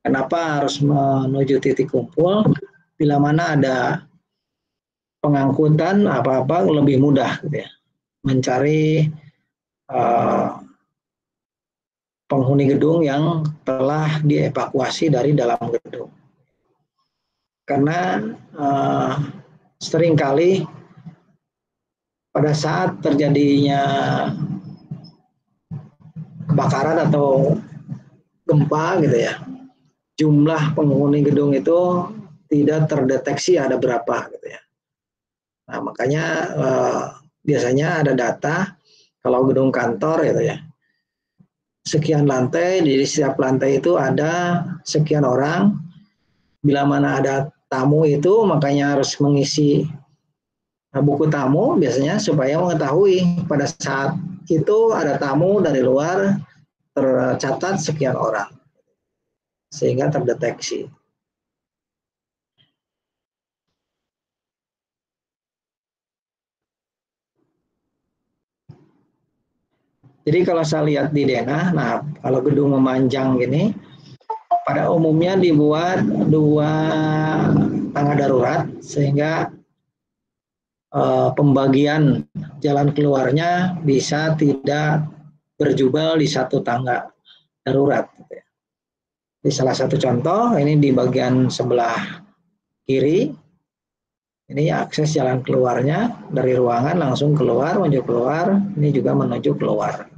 Kenapa harus menuju titik kumpul? Bila mana ada pengangkutan apa-apa lebih mudah gitu ya. Mencari penghuni gedung yang telah dievakuasi dari dalam gedung. Karena seringkali pada saat terjadinya kebakaran atau gempa gitu ya, jumlah penghuni gedung itu tidak terdeteksi ada berapa gitu ya. Nah, makanya biasanya ada data kalau gedung kantor gitu ya, sekian lantai, di setiap lantai itu ada sekian orang. Bila mana ada tamu itu, makanya harus mengisi buku tamu biasanya supaya mengetahui pada saat itu ada tamu dari luar, tercatat sekian orang sehingga terdeteksi. Jadi kalau saya lihat di denah, nah kalau gedung memanjang gini, pada umumnya dibuat 2 tangga darurat sehingga pembagian jalan keluarnya bisa tidak berjubel di satu tangga darurat. Di salah satu contoh ini di bagian sebelah kiri, ini akses jalan keluarnya dari ruangan langsung keluar, menuju keluar, ini juga menuju keluar.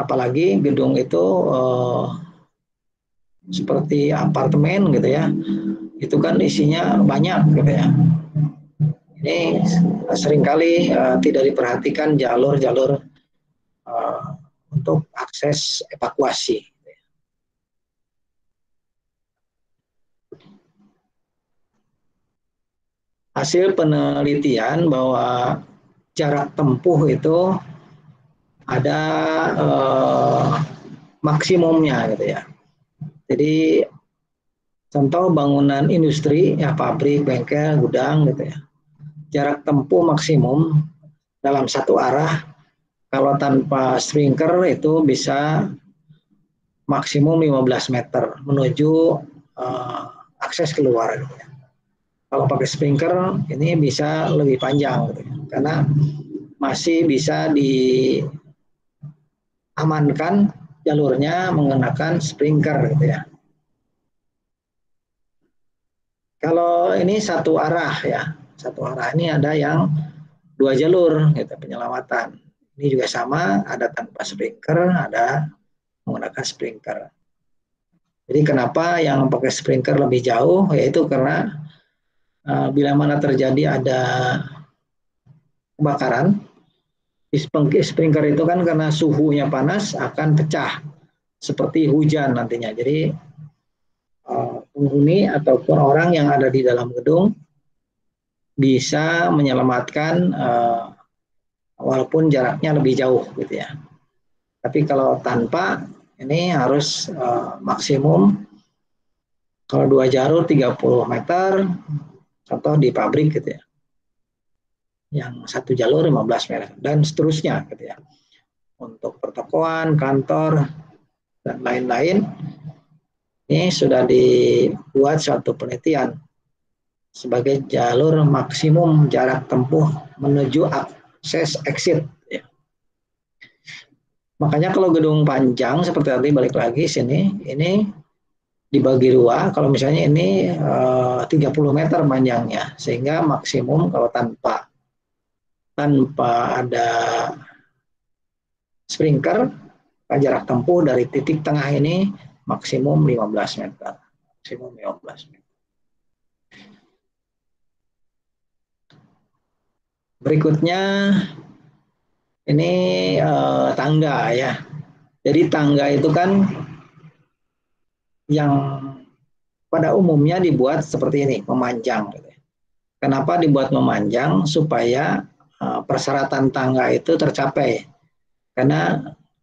Apalagi gedung itu seperti apartemen gitu ya, itu kan isinya banyak gitu ya. Ini seringkali tidak diperhatikan jalur-jalur untuk akses evakuasi. Hasil penelitian bahwa jarak tempuh itu ada maksimumnya gitu ya. Jadi contoh bangunan industri, ya pabrik, bengkel, gudang gitu ya. Jarak tempuh maksimum dalam satu arah kalau tanpa sprinkler itu bisa maksimum 15 meter menuju akses keluar. Gitu ya. Kalau pakai sprinkler ini bisa lebih panjang gitu ya. Karena masih bisa diamankan jalurnya menggunakan sprinkler gitu ya. Kalau ini satu arah ya, satu arah ini ada yang 2 jalur gitu penyelamatan. Ini juga sama, ada tanpa sprinkler, ada menggunakan sprinkler. Jadi kenapa yang pakai sprinkler lebih jauh? Yaitu karena bila mana terjadi ada kebakaran, sprinkler itu kan karena suhunya panas akan pecah seperti hujan nantinya. Jadi penghuni ataupun orang yang ada di dalam gedung bisa menyelamatkan walaupun jaraknya lebih jauh gitu ya. Tapi kalau tanpa ini harus maksimum kalau 2 jalur 30 meter, contoh di pabrik gitu ya. Yang 1 jalur 15 meter dan seterusnya gitu ya. Untuk pertokoan, kantor dan lain-lain ini sudah dibuat suatu penelitian sebagai jalur maksimum jarak tempuh menuju akses exit. Ya. Makanya kalau gedung panjang seperti tadi balik lagi sini, ini dibagi 2. Kalau misalnya ini 30 meter panjangnya, sehingga maksimum kalau tanpa ada sprinkler, jarak tempuh dari titik tengah ini maksimum 15 meter. Maksimum 15 meter. Berikutnya ini tangga ya. Jadi tangga itu kan yang pada umumnya dibuat seperti ini, memanjang. Kenapa dibuat memanjang? Supaya persyaratan tangga itu tercapai. Karena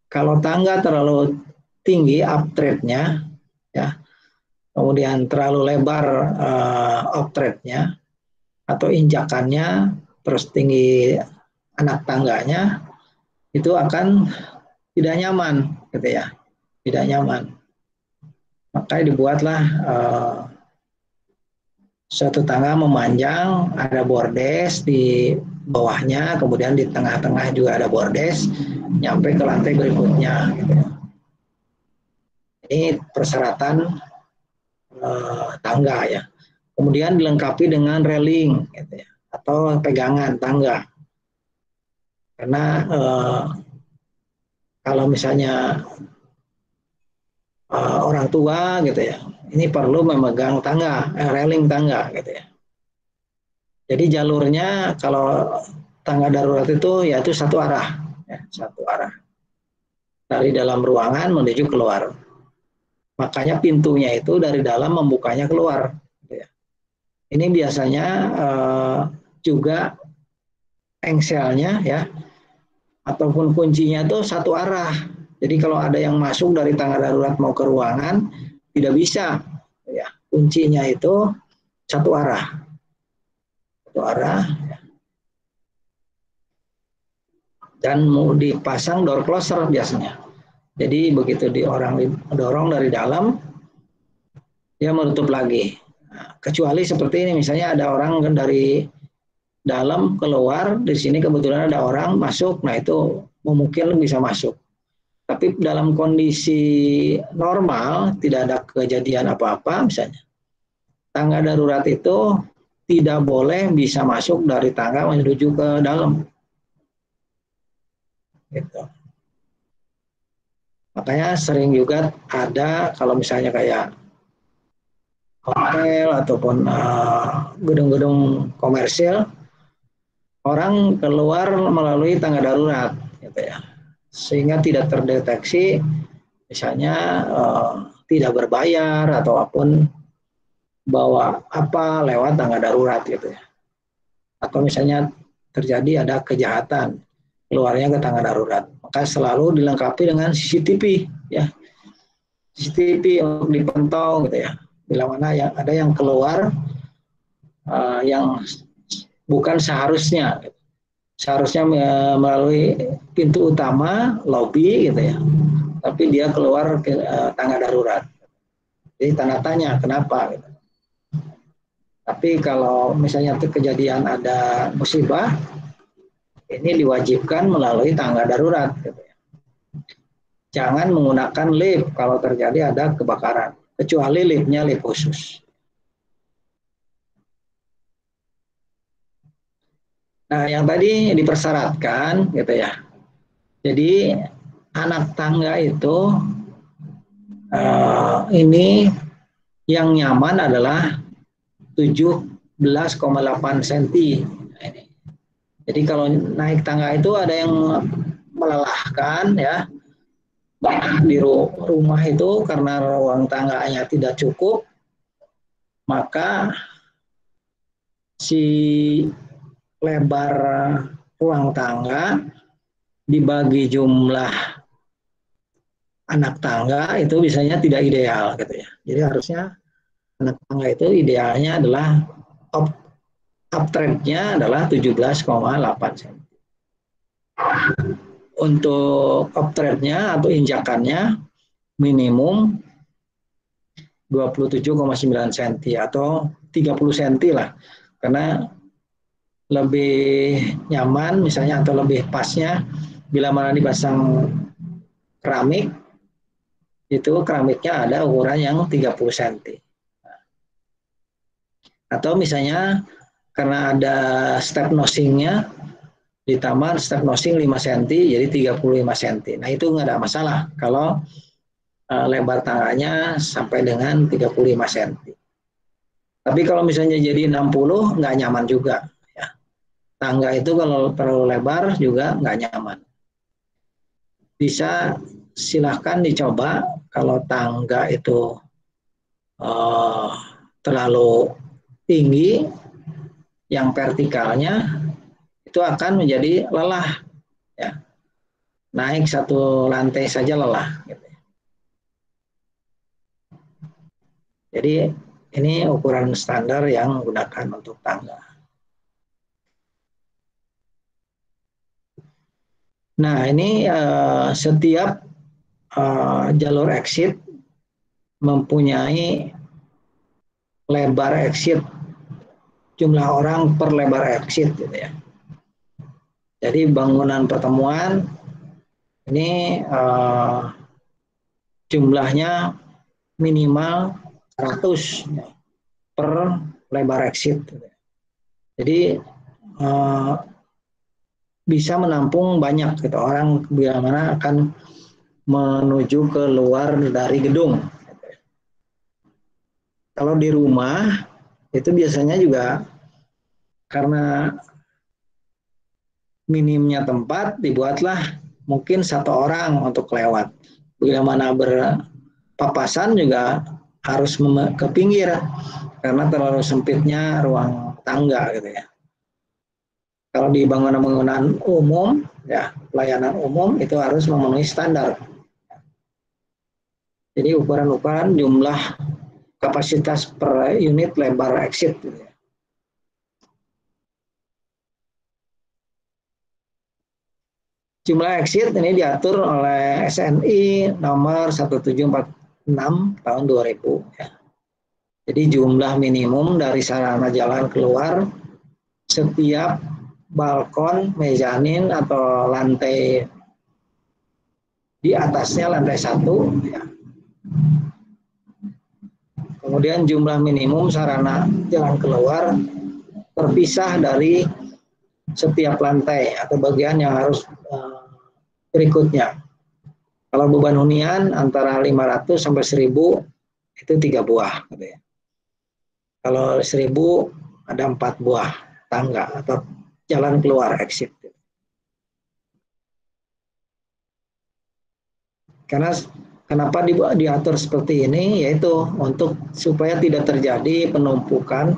kalau tangga terlalu tinggi uptrade-nya, ya, kemudian terlalu lebar uptrade-nya atau injakannya, terus tinggi anak tangganya, itu akan tidak nyaman, gitu ya, tidak nyaman. Maka dibuatlah suatu tangga memanjang, ada bordes di bawahnya, kemudian di tengah-tengah juga ada bordes, nyampe ke lantai berikutnya. Gitu. Ini persyaratan tangga ya. Kemudian dilengkapi dengan railing gitu ya, atau pegangan tangga. Karena kalau misalnya orang tua gitu ya, ini perlu memegang tangga, railing tangga gitu ya. Jadi jalurnya kalau tangga darurat itu yaitu satu arah, ya, satu arah dari dalam ruangan menuju keluar. Makanya pintunya itu dari dalam membukanya keluar. Gitu ya. Ini biasanya juga engselnya ya ataupun kuncinya itu satu arah. Jadi kalau ada yang masuk dari tangga darurat mau ke ruangan tidak bisa. Ya, kuncinya itu satu arah, satu arah dan mau dipasang door closer biasanya. Jadi begitu orang dorong dari dalam, dia menutup lagi. Nah, kecuali seperti ini, misalnya ada orang dari dalam keluar, di sini kebetulan ada orang masuk, nah itu mungkin bisa masuk. Tapi dalam kondisi normal, tidak ada kejadian apa-apa, misalnya tangga darurat itu tidak boleh bisa masuk dari tangga menuju ke dalam. Gitu. Makanya sering juga ada kalau misalnya kayak hotel ataupun gedung-gedung komersil, orang keluar melalui tangga darurat, gitu ya, sehingga tidak terdeteksi, misalnya tidak berbayar ataupun bawa apa lewat tangga darurat, gitu ya, atau misalnya terjadi ada kejahatan keluarnya ke tangga darurat, maka selalu dilengkapi dengan CCTV, ya, CCTV untuk dipantau, gitu ya, bila mana yang ada yang keluar yang bukan seharusnya. Seharusnya melalui pintu utama, lobby gitu ya. Tapi dia keluar ke tangga darurat. Jadi tanda tanya kenapa gitu. Tapi kalau misalnya kejadian ada musibah, ini diwajibkan melalui tangga darurat gitu ya. Jangan menggunakan lift kalau terjadi ada kebakaran, kecuali liftnya lift khusus. Nah, yang tadi dipersyaratkan gitu ya. Jadi anak tangga itu ini yang nyaman adalah 17,8 cm. Jadi kalau naik tangga itu ada yang melelahkan ya. Di rumah itu karena ruang tangganya tidak cukup, maka si lebar ruang tangga dibagi jumlah anak tangga itu biasanya tidak ideal gitu ya. Jadi harusnya anak tangga itu idealnya adalah uptrendnya adalah 17,8 cm. Untuk uptrendnya atau injakannya minimum 27,9 cm atau 30 cm lah. Karena lebih nyaman misalnya atau lebih pasnya bila mana dipasang keramik, itu keramiknya ada ukuran yang 30 cm. Atau misalnya karena ada step nosingnya, ditambah step nosing 5 cm, jadi 35 cm. Nah itu nggak ada masalah kalau lebar tangganya sampai dengan 35 cm. Tapi kalau misalnya jadi 60, nggak nyaman juga. Ya. Tangga itu kalau terlalu lebar juga nggak nyaman. Bisa silahkan dicoba kalau tangga itu terlalu tinggi, yang vertikalnya itu akan menjadi lelah. Ya. Naik satu lantai saja lelah. Gitu. Jadi ini ukuran standar yang digunakan untuk tangga. Nah ini setiap jalur exit mempunyai lebar exit, jumlah orang per lebar exit gitu ya. Jadi bangunan pertemuan ini jumlahnya minimal 100 per lebar exit. Jadi bisa menampung banyak gitu orang bila mana akan menuju ke luar dari gedung. Kalau di rumah itu biasanya juga karena minimnya tempat dibuatlah mungkin satu orang untuk lewat. Bila mana berpapasan juga harus ke pinggir karena terlalu sempitnya ruang tangga gitu ya. Kalau di bangunan-bangunan umum ya pelayanan umum itu harus memenuhi standar. Jadi ukuran-ukuran jumlah kapasitas per unit lebar exit gitu ya. Jumlah exit ini diatur oleh SNI nomor 1746 tahun 2000 ya. Jadi jumlah minimum dari sarana jalan keluar setiap balkon, mezanin atau lantai di atasnya lantai 1 ya. Kemudian jumlah minimum sarana jalan keluar terpisah dari setiap lantai atau bagian yang harus berikutnya. Kalau beban hunian antara 500 sampai 1000 itu 3 buah. Gitu ya. Kalau 1000 ada 4 buah tangga atau jalan keluar exit. Karena kenapa diatur seperti ini, yaitu untuk supaya tidak terjadi penumpukan,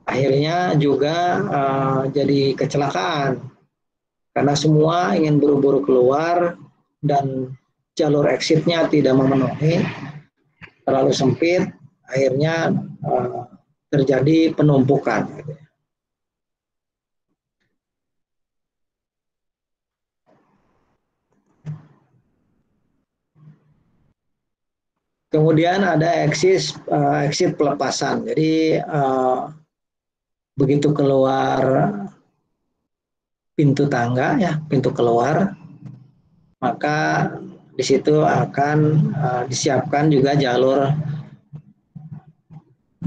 akhirnya juga jadi kecelakaan. Karena semua ingin buru-buru keluar dan jalur exitnya tidak memenuhi, terlalu sempit, akhirnya terjadi penumpukan. Kemudian ada exit pelepasan. Jadi begitu keluar pintu tangga ya, pintu keluar, maka di situ akan disiapkan juga jalur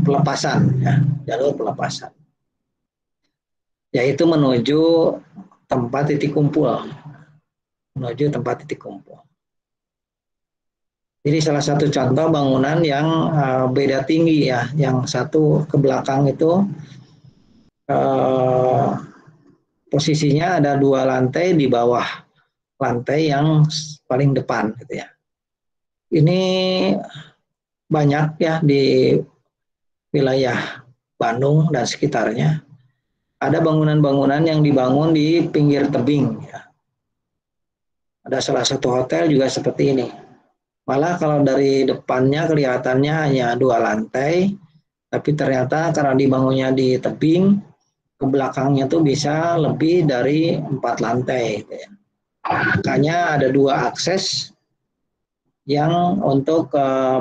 pelepasan ya, jalur pelepasan. Yaitu menuju tempat titik kumpul. Menuju tempat titik kumpul. Jadi salah satu contoh bangunan yang beda tinggi ya, yang satu ke belakang itu posisinya ada 2 lantai di bawah lantai yang paling depan gitu ya. Ini banyak ya di wilayah Bandung dan sekitarnya. Ada bangunan-bangunan yang dibangun di pinggir tebing ya. Ada salah satu hotel juga seperti ini. Malah kalau dari depannya kelihatannya hanya 2 lantai, tapi ternyata karena dibangunnya di tebing, ke belakangnya tuh bisa lebih dari 4 lantai. Gitu ya. Makanya ada 2 akses yang untuk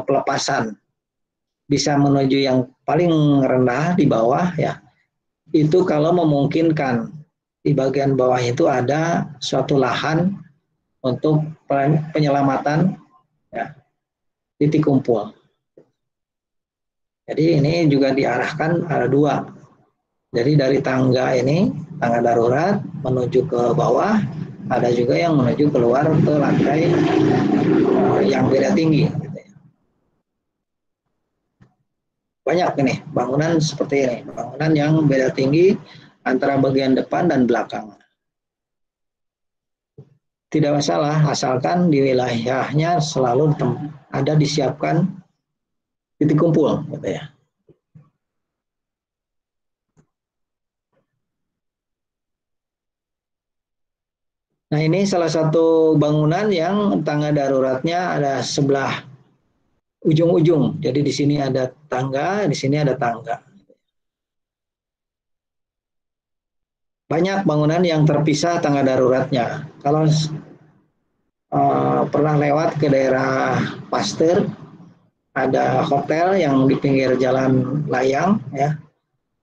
pelepasan. Bisa menuju yang paling rendah di bawah ya. Itu kalau memungkinkan di bagian bawah itu ada suatu lahan untuk penyelamatan ya, titik kumpul. Jadi ini juga diarahkan ada 2. Jadi dari tangga ini, tangga darurat menuju ke bawah, ada juga yang menuju keluar ke lantai yang beda tinggi. Banyak ini bangunan seperti ini, bangunan yang beda tinggi antara bagian depan dan belakang. Tidak masalah, asalkan di wilayahnya selalu ada disiapkan titik kumpul, gitu ya. Nah ini salah satu bangunan yang tangga daruratnya ada sebelah ujung-ujung. Jadi di sini ada tangga, di sini ada tangga. Banyak bangunan yang terpisah tangga daruratnya. Kalau pernah lewat ke daerah Pasteur, ada hotel yang di pinggir jalan layang ya,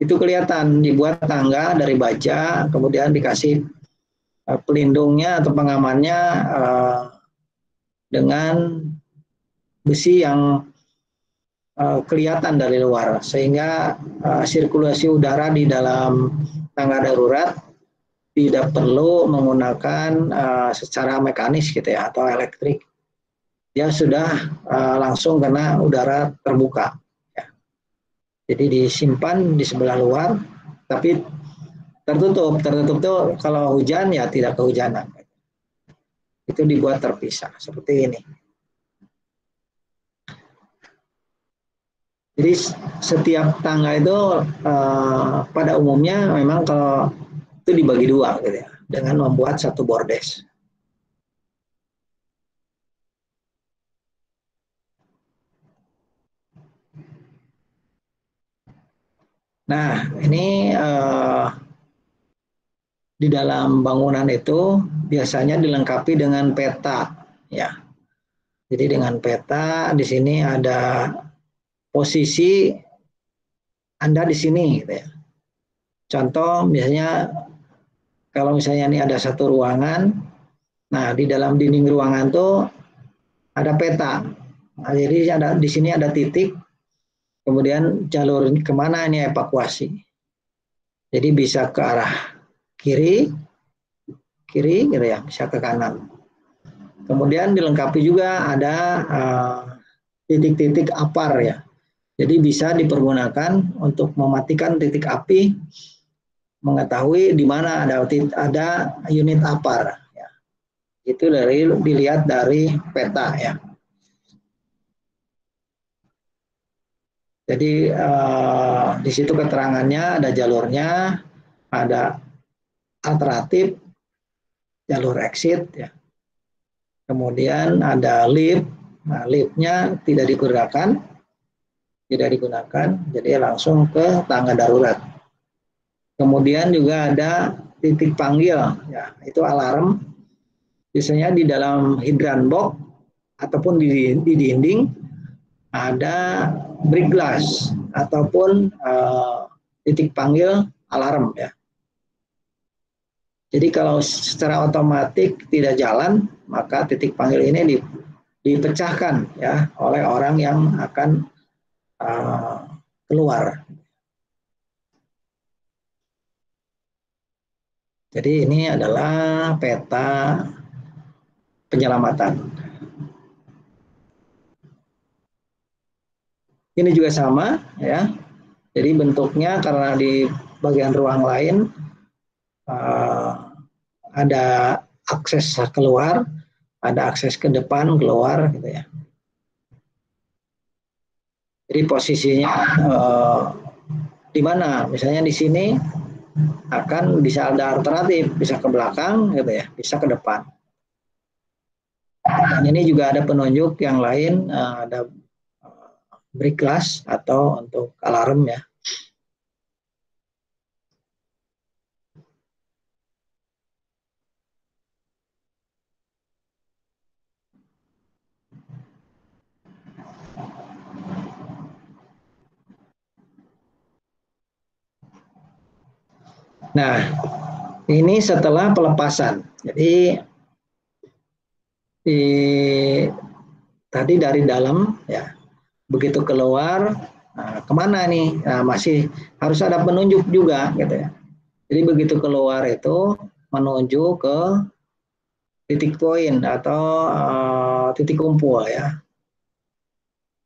itu kelihatan dibuat tangga dari baja, kemudian dikasih pelindungnya atau pengamannya dengan besi yang kelihatan dari luar, sehingga sirkulasi udara di dalam tangga darurat tidak perlu menggunakan secara mekanis gitu ya atau elektrik, dia sudah langsung kena udara terbuka ya. Jadi disimpan di sebelah luar tapi tertutup tuh kalau hujan ya tidak kehujanan, itu dibuat terpisah seperti ini. Jadi setiap tangga itu pada umumnya memang kalau itu dibagi dua gitu ya, dengan membuat satu bordes. Nah, ini di dalam bangunan itu biasanya dilengkapi dengan peta ya. Jadi dengan peta di sini ada posisi Anda di sini gitu ya. Contoh misalnya kalau misalnya ini ada satu ruangan, nah di dalam dinding ruangan tuh ada peta. Nah, jadi ada di sini ada titik, kemudian jalur kemana ini evakuasi. Jadi bisa ke arah kiri, kiri gitu ya, bisa ke kanan. Kemudian dilengkapi juga ada titik-titik apar ya. Jadi bisa dipergunakan untuk mematikan titik api, mengetahui di mana ada unit apar. Ya. Itu dilihat dari peta ya. Jadi di situ keterangannya ada jalurnya, ada alternatif jalur exit ya. Kemudian ada lift. Nah, liftnya tidak digunakan, jadi langsung ke tangga darurat. Kemudian juga ada titik panggil, ya, itu alarm. Biasanya di dalam hidran box ataupun di dinding ada break glass ataupun titik panggil alarm ya. Jadi kalau secara otomatis tidak jalan, maka titik panggil ini dipecahkan ya oleh orang yang akan keluar. Jadi ini adalah peta penyelamatan. Ini juga sama ya. Jadi bentuknya karena di bagian ruang lain ada akses keluar, ada akses ke depan keluar gitu ya. Jadi posisinya di mana? Misalnya di sini akan bisa ada alternatif, bisa ke belakang gitu ya, bisa ke depan. Dan ini juga ada penunjuk yang lain, ada break glass atau untuk alarm ya. Nah, ini setelah pelepasan. Jadi tadi dari dalam ya, begitu keluar, nah, kemana nih? Nah, masih harus ada penunjuk juga gitu ya. Jadi begitu keluar itu menuju ke titik poin atau titik kumpul ya,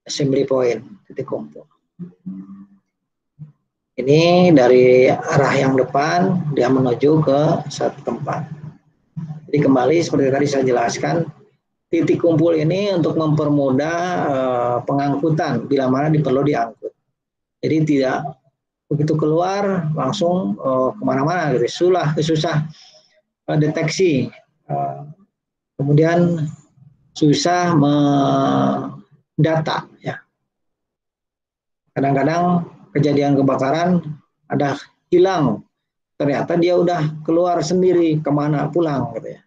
assembly point, titik kumpul. Ini dari arah yang depan dia menuju ke satu tempat. Jadi kembali seperti tadi saya jelaskan, titik kumpul ini untuk mempermudah pengangkutan bila mana perlu diangkut. Jadi tidak begitu keluar langsung kemana-mana gitu, susah deteksi, kemudian susah mendata ya. Kadang-kadang kejadian kebakaran ada hilang, ternyata dia udah keluar sendiri kemana pulang gitu ya.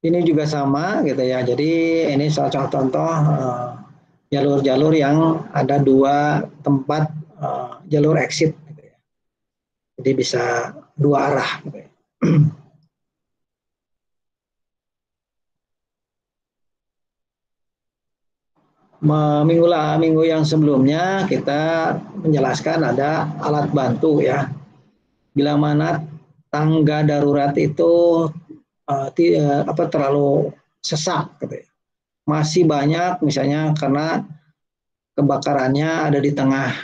Ini juga sama gitu ya. Jadi ini contoh-contoh jalur-jalur yang ada dua tempat jalur exit. Gitu ya. Jadi bisa dua arah. Gitu ya. Minggu yang sebelumnya kita menjelaskan ada alat bantu ya. Bila mana tangga darurat itu terlalu sesak, gitu ya. Masih banyak misalnya karena kebakarannya ada di tengah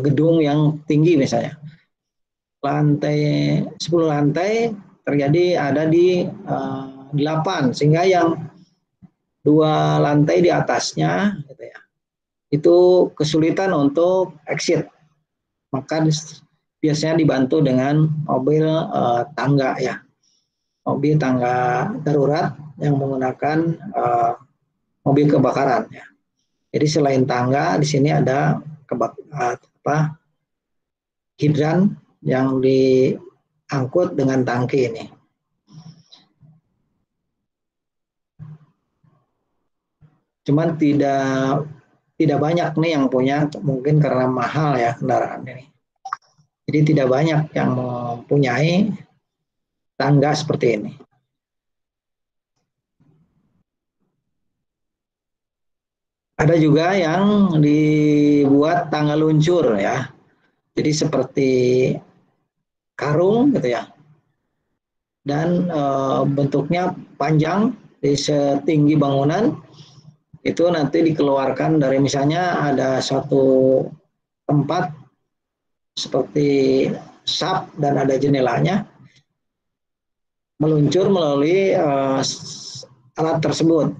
gedung yang tinggi misalnya. Lantai 10 lantai terjadi ada di 8 sehingga yang dua lantai di atasnya gitu ya, itu kesulitan untuk exit, maka biasanya dibantu dengan mobil tangga ya, mobil tangga darurat yang menggunakan mobil kebakaran ya. Jadi selain tangga di sini ada hidran yang diangkut dengan tangki ini. Cuman tidak banyak nih yang punya, mungkin karena mahal ya kendaraan ini. Jadi tidak banyak yang mempunyai tangga seperti ini. Ada juga yang dibuat tangga luncur ya. Jadi seperti karung gitu ya. Dan bentuknya panjang di setinggi bangunan, itu nanti dikeluarkan dari misalnya ada suatu tempat seperti sap dan ada jendelanya, meluncur melalui alat tersebut.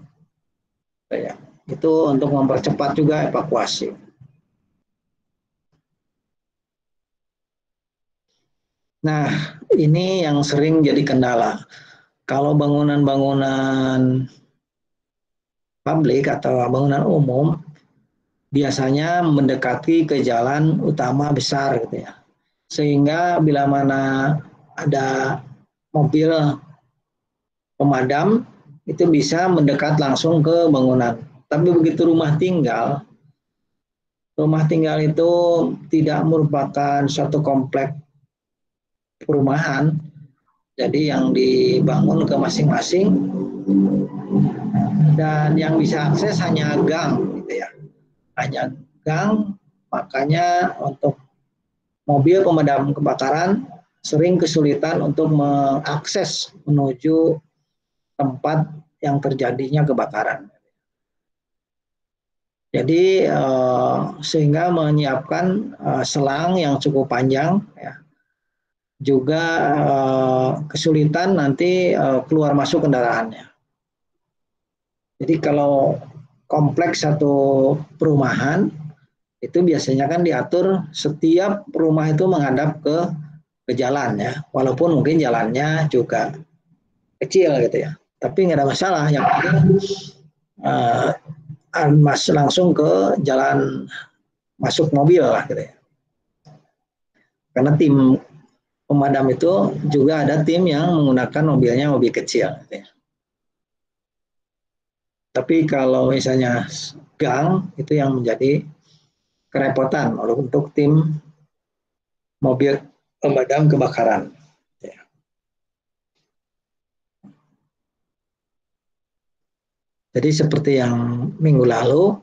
Ya, itu untuk mempercepat juga evakuasi. Nah, ini yang sering jadi kendala. Kalau bangunan-bangunan publik atau bangunan umum biasanya mendekati ke jalan utama besar gitu ya. Sehingga bila mana ada mobil pemadam itu bisa mendekat langsung ke bangunan. Tapi begitu rumah tinggal itu tidak merupakan suatu komplek perumahan, jadi yang dibangun ke masing-masing dan yang bisa akses hanya gang gitu ya, hanya gang. Makanya untuk mobil pemadam kebakaran sering kesulitan untuk mengakses menuju tempat yang terjadinya kebakaran. Jadi sehingga menyiapkan selang yang cukup panjang ya, juga kesulitan nanti keluar masuk kendaraannya. Jadi kalau kompleks satu perumahan itu biasanya kan diatur setiap rumah itu menghadap ke jalan ya, walaupun mungkin jalannya juga kecil gitu ya, tapi nggak ada masalah, yang penting langsung ke jalan masuk mobil lah gitu ya. Karena tim pemadam itu juga ada tim yang menggunakan mobilnya mobil kecil gitu ya. Tapi kalau misalnya gang itu yang menjadi kerepotan untuk tim mobil pemadam kebakaran. Jadi seperti yang minggu lalu,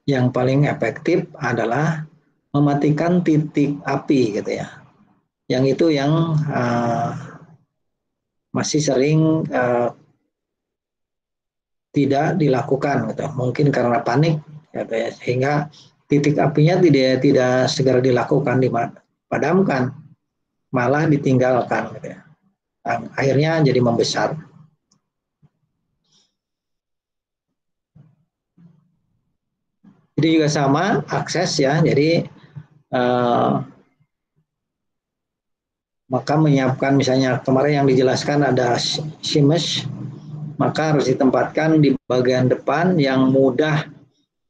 yang paling efektif adalah mematikan titik api gitu ya. Yang itu yang masih sering tidak dilakukan gitu. Mungkin karena panik gitu ya, sehingga titik apinya tidak segera dilakukan, dipadamkan, malah ditinggalkan gitu ya. Akhirnya jadi membesar. Jadi juga sama akses ya. Jadi maka menyiapkan misalnya kemarin yang dijelaskan ada simes, maka harus ditempatkan di bagian depan yang mudah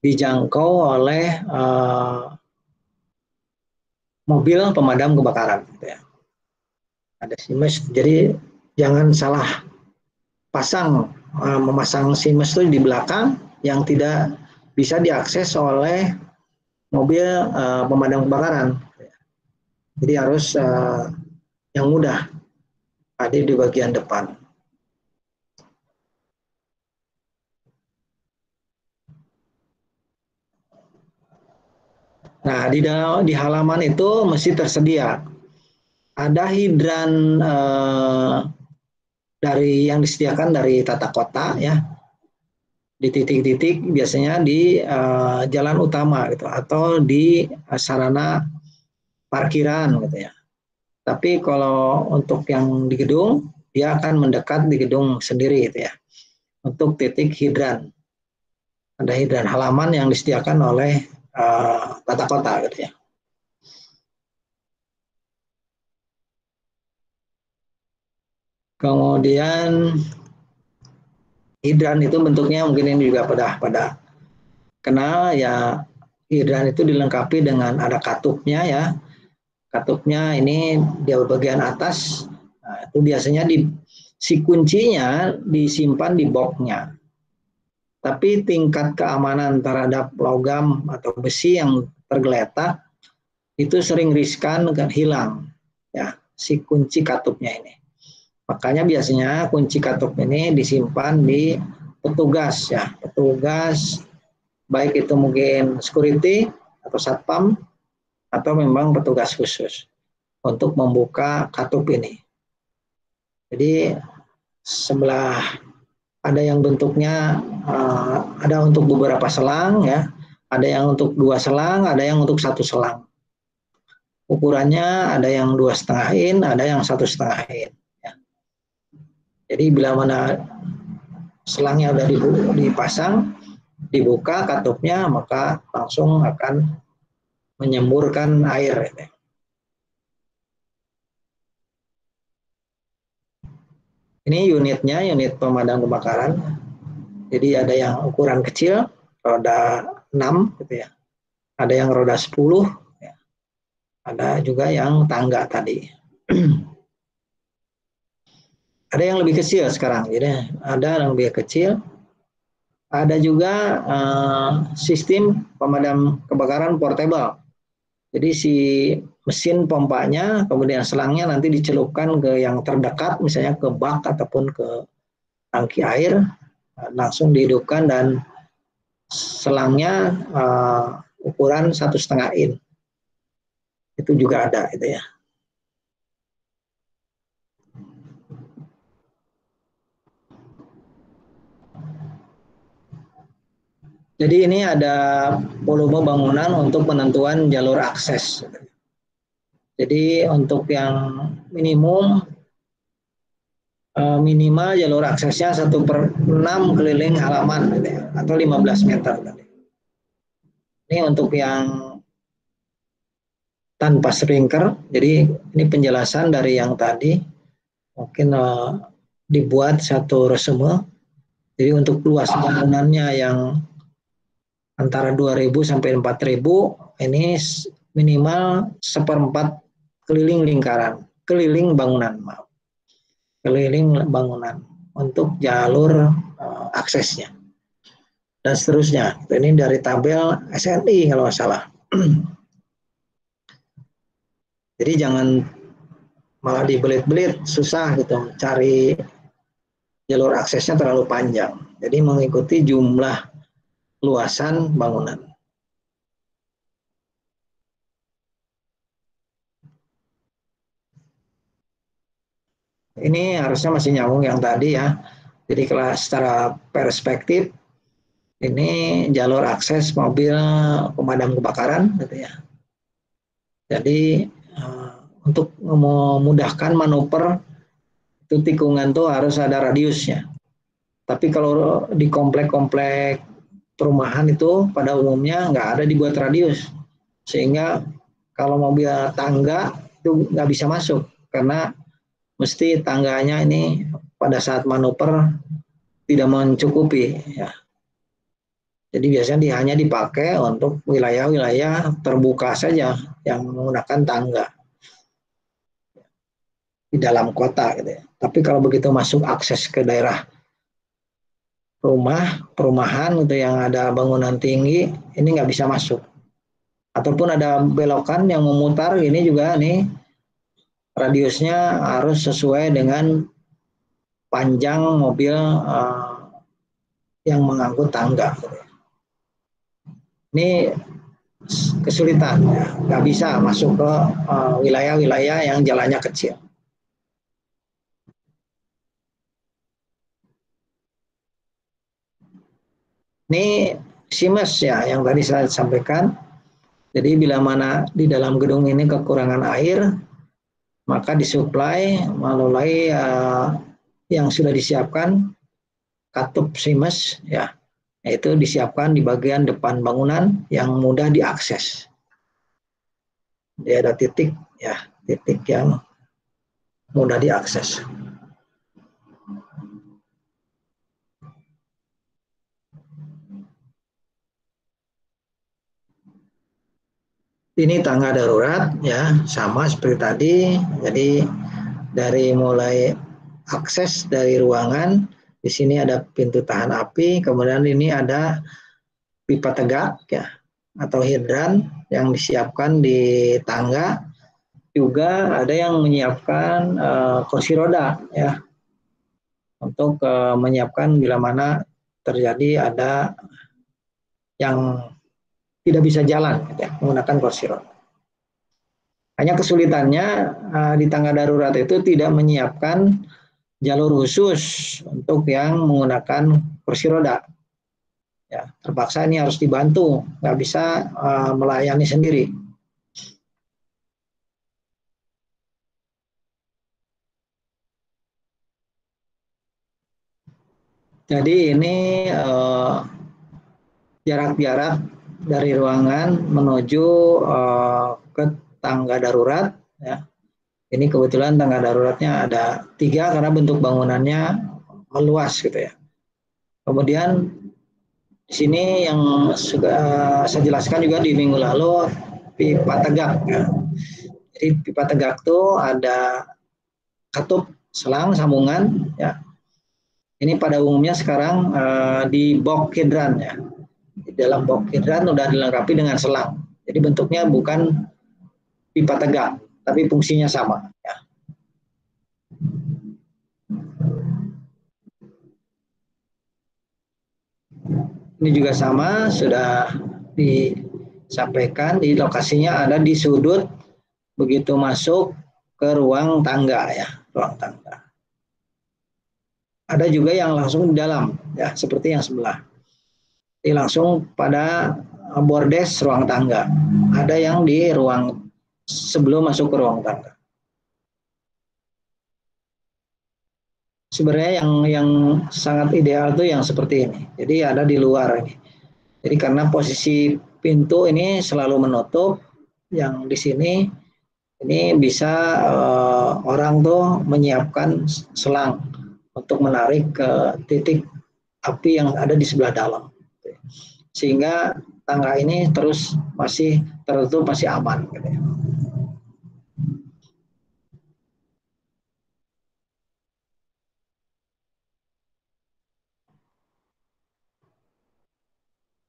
dijangkau oleh mobil pemadam kebakaran. Gitu ya. Ada simes, jadi jangan salah memasang SIMS itu di belakang yang tidak bisa diakses oleh mobil pemadam kebakaran. Jadi harus yang mudah hadir di bagian depan. Nah, di halaman itu mesti tersedia ada hidran dari yang disediakan dari tata kota ya, di titik-titik biasanya di jalan utama gitu atau di sarana parkiran gitu ya. Tapi kalau untuk yang di gedung dia akan mendekat di gedung sendiri gitu ya. Untuk titik hidran ada hidran halaman yang disediakan oleh tata kota gitu ya. Kemudian hidran itu bentuknya mungkin ini juga pada kenal ya, hidran itu dilengkapi dengan ada katupnya ya. Katupnya ini di bagian atas, nah, itu biasanya si kuncinya disimpan di boxnya. Tapi tingkat keamanan terhadap logam atau besi yang tergeletak itu sering riskan dan hilang ya si kunci katupnya ini. Makanya biasanya kunci katup ini disimpan di petugas ya, petugas baik itu mungkin security atau satpam atau memang petugas khusus untuk membuka katup ini. Jadi sebelah ada yang bentuknya ada untuk beberapa selang ya, ada yang untuk 2 selang, ada yang untuk 1 selang. Ukurannya ada yang 2,5 in, ada yang 1,5 in. Ya. Jadi bila mana selangnya udah dipasang, dibuka katupnya, maka langsung akan menyemburkan air. Ini unitnya, unit pemadam kebakaran. Jadi ada yang ukuran kecil, roda 6 gitu ya. Ada yang roda 10, ya. Ada juga yang tangga tadi. Ada yang lebih kecil sekarang, jadi ada yang lebih kecil. Ada juga sistem pemadam kebakaran portable. Jadi si mesin pompanya, kemudian selangnya nanti dicelupkan ke yang terdekat, misalnya ke bak ataupun ke tangki air, langsung dihidupkan dan selangnya ukuran 1,5 in. Itu juga ada itu ya. Jadi ini ada volume bangunan untuk penentuan jalur akses. Jadi untuk yang minimum minimal jalur aksesnya 1/6 keliling halaman gitu ya, atau 15 meter. Ini untuk yang tanpa sprinkler. Jadi ini penjelasan dari yang tadi mungkin dibuat satu resume. Jadi untuk luas bangunannya yang antara 2.000 sampai 4.000 ini minimal 1/4 keliling lingkaran, keliling bangunan, maaf. Keliling bangunan untuk jalur aksesnya. Dan seterusnya. Ini dari tabel SNI kalau nggak salah. Jadi jangan malah dibelit-belit, susah gitu cari jalur aksesnya terlalu panjang. Jadi mengikuti jumlah luasan bangunan. Ini harusnya masih nyambung yang tadi ya. Jadi kalau secara perspektif ini jalur akses mobil pemadam kebakaran gitu ya. Jadi untuk memudahkan manuver itu tikungan tuh harus ada radiusnya. Tapi kalau di komplek-komplek perumahan itu pada umumnya nggak ada dibuat radius, sehingga kalau mobil tangga itu nggak bisa masuk karena mesti tangganya ini pada saat manuver tidak mencukupi ya. Jadi biasanya hanya dipakai untuk wilayah-wilayah terbuka saja yang menggunakan tangga di dalam kota gitu ya. Tapi kalau begitu masuk akses ke daerah perumahan gitu yang ada bangunan tinggi, ini nggak bisa masuk. Ataupun ada belokan yang memutar, ini juga nih radiusnya harus sesuai dengan panjang mobil yang mengangkut tangga. Ini kesulitan, nggak bisa masuk ke wilayah-wilayah yang jalannya kecil. Ini Siemens ya yang tadi saya sampaikan. Jadi bila mana di dalam gedung ini kekurangan air, maka disuplai melalui yang sudah disiapkan katup Siemens ya, yaitu disiapkan di bagian depan bangunan yang mudah diakses. Dia ada titik ya, titik yang mudah diakses. Ini tangga darurat ya, sama seperti tadi. Jadi dari mulai akses dari ruangan, di sini ada pintu tahan api, kemudian ini ada pipa tegak ya atau hidran yang disiapkan di tangga. Juga ada yang menyiapkan kursi roda ya untuk menyiapkan bila mana terjadi ada yang tidak bisa jalan ya, menggunakan kursi roda. Hanya kesulitannya di tangga darurat itu tidak menyiapkan jalur khusus untuk yang menggunakan kursi roda. Ya, terpaksa ini harus dibantu, nggak bisa melayani sendiri. Jadi ini jarak-jarak dari ruangan menuju ke tangga darurat. Ya. Ini kebetulan tangga daruratnya ada 3 karena bentuk bangunannya meluas gitu ya. Kemudian di sini yang sudah saya jelaskan juga di minggu lalu, pipa tegak. Ya. Jadi pipa tegak itu ada katup selang sambungan. Ya. Ini pada umumnya sekarang di box hidran ya. Di dalam box hidran sudah dilengkapi dengan selang. Jadi bentuknya bukan pipa tegak, tapi fungsinya sama. Ya. Ini juga sama, sudah disampaikan di lokasinya ada di sudut begitu masuk ke ruang tangga ya, ruang tangga. Ada juga yang langsung di dalam ya, seperti yang sebelah. Ini langsung pada bordes ruang tangga. Ada yang di ruang sebelum masuk ke ruang tangga. Sebenarnya yang sangat ideal tuh yang seperti ini. Jadi ada di luar ini. Jadi karena posisi pintu ini selalu menutup, yang di sini ini bisa orang tuh menyiapkan selang untuk menarik ke titik api yang ada di sebelah dalam. Sehingga tangga ini terus masih tertutup, masih aman. Gitu ya.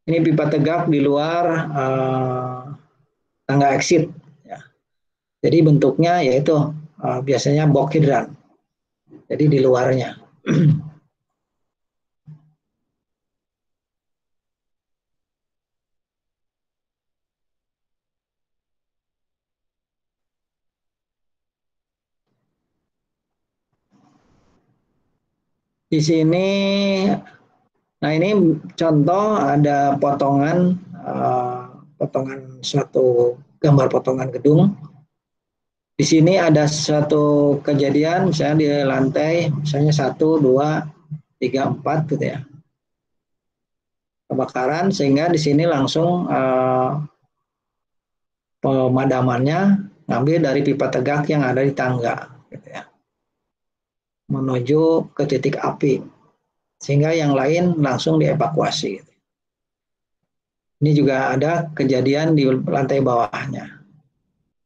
Ini pipa tegak di luar tangga exit. Ya. Jadi bentuknya yaitu biasanya box hidran. Jadi di luarnya. Di sini, nah ini contoh ada potongan suatu gambar potongan gedung. Di sini ada suatu kejadian, misalnya di lantai, misalnya 1, 2, 3, 4 gitu ya. Kebakaran sehingga di sini langsung pemadamannya ngambil dari pipa tegak yang ada di tangga gitu ya. Menuju ke titik api sehingga yang lain langsung dievakuasi. Ini juga ada kejadian di lantai bawahnya.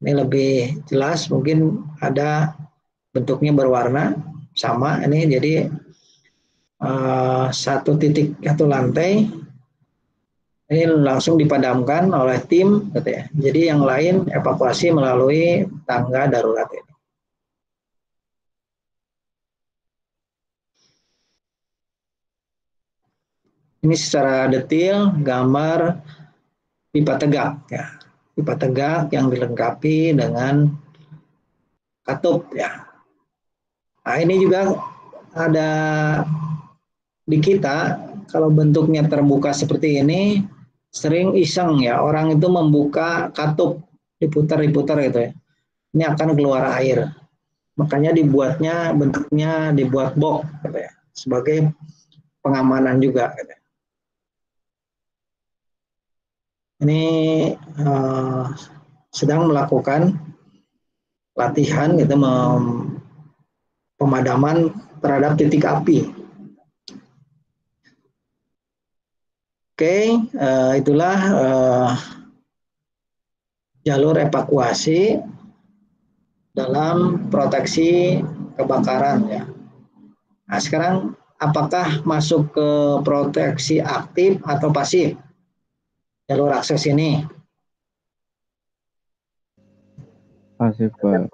Ini lebih jelas, mungkin ada bentuknya berwarna sama ini, jadi satu titik satu lantai ini langsung dipadamkan oleh tim, gitu ya. Jadi yang lain evakuasi melalui tangga darurat ini. Ini secara detail gambar pipa tegak, ya. Pipa tegak yang dilengkapi dengan katup, ya. Nah ini juga ada di kita, kalau bentuknya terbuka seperti ini, sering iseng ya, orang itu membuka katup, diputar-diputar gitu ya. Ini akan keluar air. Makanya dibuatnya bentuknya dibuat box gitu ya, sebagai pengamanan juga. Gitu. Ini sedang melakukan latihan gitu pemadaman terhadap titik api. Oke, itulah jalur evakuasi dalam proteksi kebakaran ya. Nah, sekarang apakah masuk ke proteksi aktif atau pasif jalur akses ini? Pasif, Pak.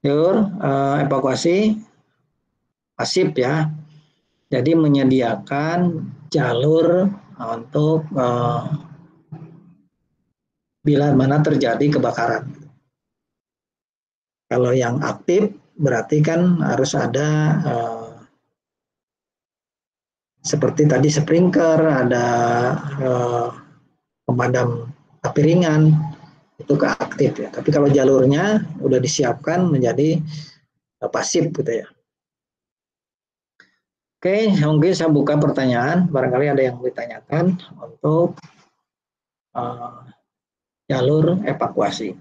Jalur evakuasi pasif ya. Jadi menyediakan jalur untuk bila mana terjadi kebakaran. Kalau yang aktif berarti kan harus ada seperti tadi sprinkler, ada pemadam api ringan, itu ke aktif ya. Tapi kalau jalurnya udah disiapkan menjadi pasif gitu ya. Oke, mungkin saya buka pertanyaan. Barangkali ada yang ditanyakan untuk jalur evakuasi.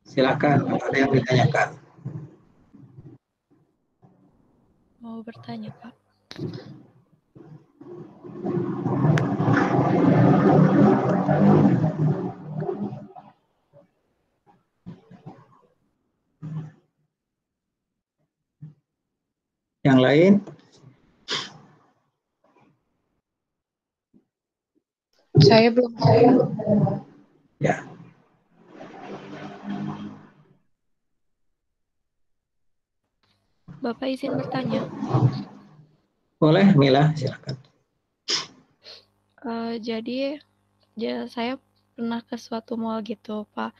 Silakan, ada yang ditanyakan. Mau bertanya, Pak. Yang lain? Saya belum. Ya. Bapak izin bertanya. Boleh, Mila, silakan. Jadi saya pernah ke suatu mall gitu, Pak.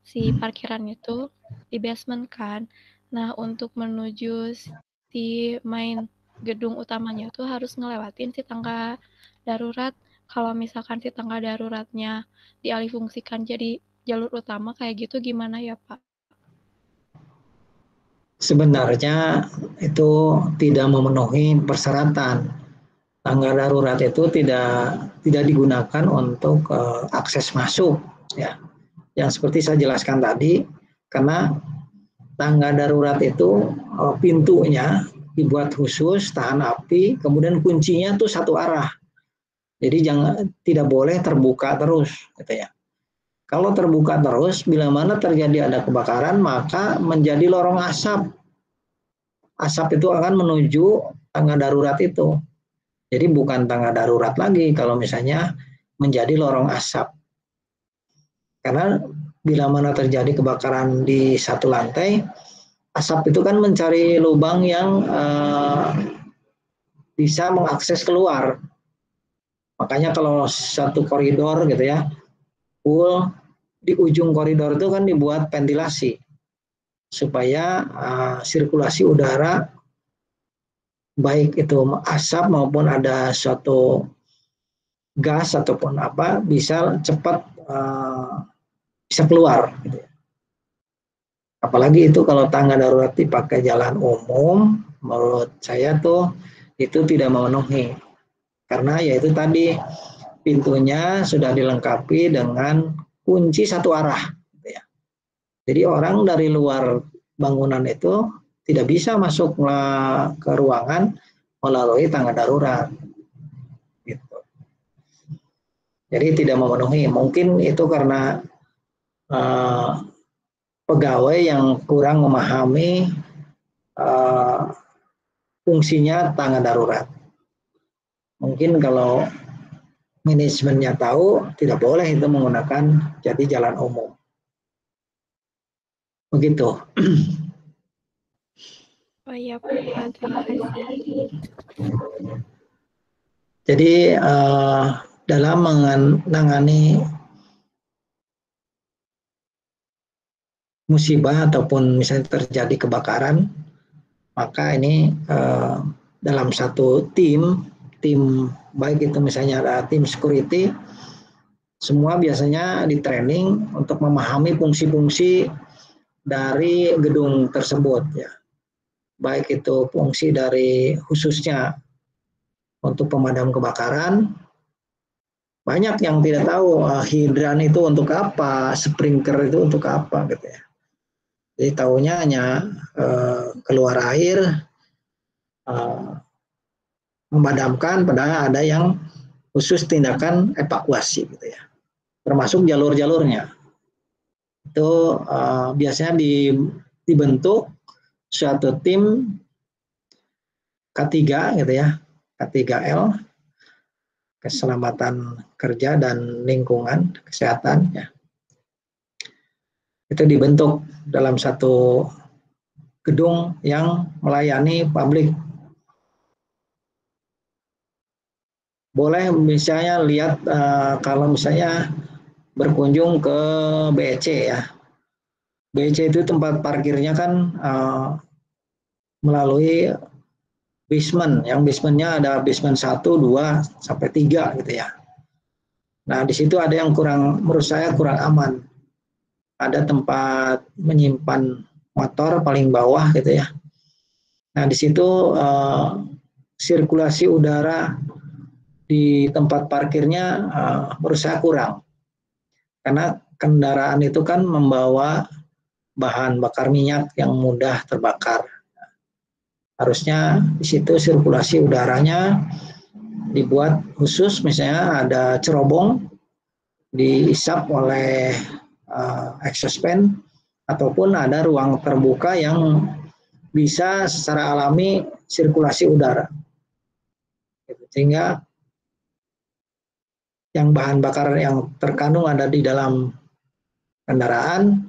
Si parkirannya tuh di basement kan. Nah, untuk menuju si main gedung utamanya tuh harus ngelewatin si tangga darurat. Kalau misalkan si tangga daruratnya dialihfungsikan jadi jalur utama kayak gitu gimana ya, Pak? Sebenarnya itu tidak memenuhi persyaratan. Tangga darurat itu tidak digunakan untuk akses masuk ya. Yang seperti saya jelaskan tadi, karena tangga darurat itu pintunya dibuat khusus tahan api, kemudian kuncinya tuh satu arah. Jadi tidak boleh terbuka terus gitu ya. Kalau terbuka terus, bila mana terjadi ada kebakaran, maka menjadi lorong asap. Asap itu akan menuju tangga darurat itu. Jadi bukan tangga darurat lagi kalau misalnya menjadi lorong asap. Karena bila mana terjadi kebakaran di satu lantai, asap itu kan mencari lubang yang bisa mengakses keluar. Makanya kalau satu koridor gitu ya, full di ujung koridor itu kan dibuat ventilasi supaya sirkulasi udara baik itu asap maupun ada suatu gas ataupun apa bisa cepat bisa keluar. Gitu. Apalagi itu kalau tangga darurat dipakai jalan umum, menurut saya tuh itu tidak memenuhi karena yaitu tadi pintunya sudah dilengkapi dengan kunci satu arah. Gitu ya. Jadi orang dari luar bangunan itu tidak bisa masuk ke ruangan melalui tangga darurat. Gitu. Jadi tidak memenuhi. Mungkin itu karena pegawai yang kurang memahami fungsinya tangga darurat. Mungkin kalau manajemennya tahu, tidak boleh itu menggunakan jadi jalan umum. Begitu. Oh iya Pak, terima kasih. Jadi dalam menangani musibah ataupun misalnya terjadi kebakaran, maka ini dalam satu tim baik itu misalnya ada tim security, semua biasanya di training untuk memahami fungsi-fungsi dari gedung tersebut ya. Baik itu fungsi dari khususnya untuk pemadam kebakaran, banyak yang tidak tahu hidran itu untuk apa, sprinkler itu untuk apa gitu ya. Jadi tahunya hanya keluar air, memadamkan, padahal ada yang khusus tindakan evakuasi gitu ya. Termasuk jalur-jalurnya. Itu biasanya dibentuk suatu tim K3 gitu ya, K3L, keselamatan kerja dan lingkungan kesehatan ya. Itu dibentuk dalam satu gedung yang melayani publik. Boleh misalnya lihat kalau misalnya berkunjung ke BEC ya. BEC itu tempat parkirnya kan melalui basement. Yang basementnya ada basement 1, 2, sampai 3 gitu ya. Nah di situ ada yang kurang, menurut saya kurang aman. Ada tempat menyimpan motor paling bawah gitu ya. Nah di situ sirkulasi udara di tempat parkirnya menurut saya kurang. Karena kendaraan itu kan membawa bahan bakar minyak yang mudah terbakar. Harusnya di situ sirkulasi udaranya dibuat khusus, misalnya ada cerobong diisap oleh exhaust fan, ataupun ada ruang terbuka yang bisa secara alami sirkulasi udara. Sehingga yang bahan bakar yang terkandung ada di dalam kendaraan,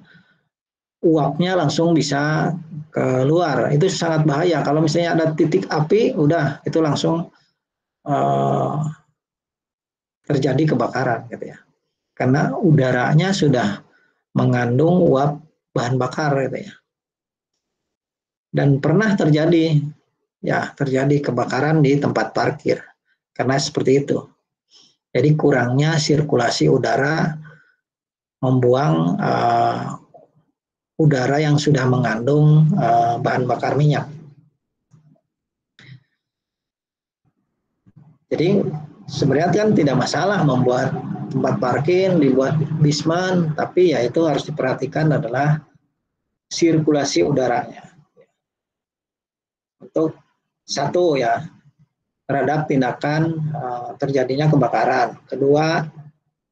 uapnya langsung bisa keluar. Itu sangat bahaya. Kalau misalnya ada titik api, udah itu langsung terjadi kebakaran gitu ya. Karena udaranya sudah mengandung uap bahan bakar gitu ya. Dan pernah terjadi kebakaran di tempat parkir karena seperti itu. Jadi kurangnya sirkulasi udara membuang udara yang sudah mengandung bahan bakar minyak. Jadi sebenarnya kan tidak masalah membuat tempat parkir, dibuat basement, tapi ya itu harus diperhatikan adalah sirkulasi udaranya. Untuk satu ya, terhadap tindakan terjadinya kebakaran. Kedua,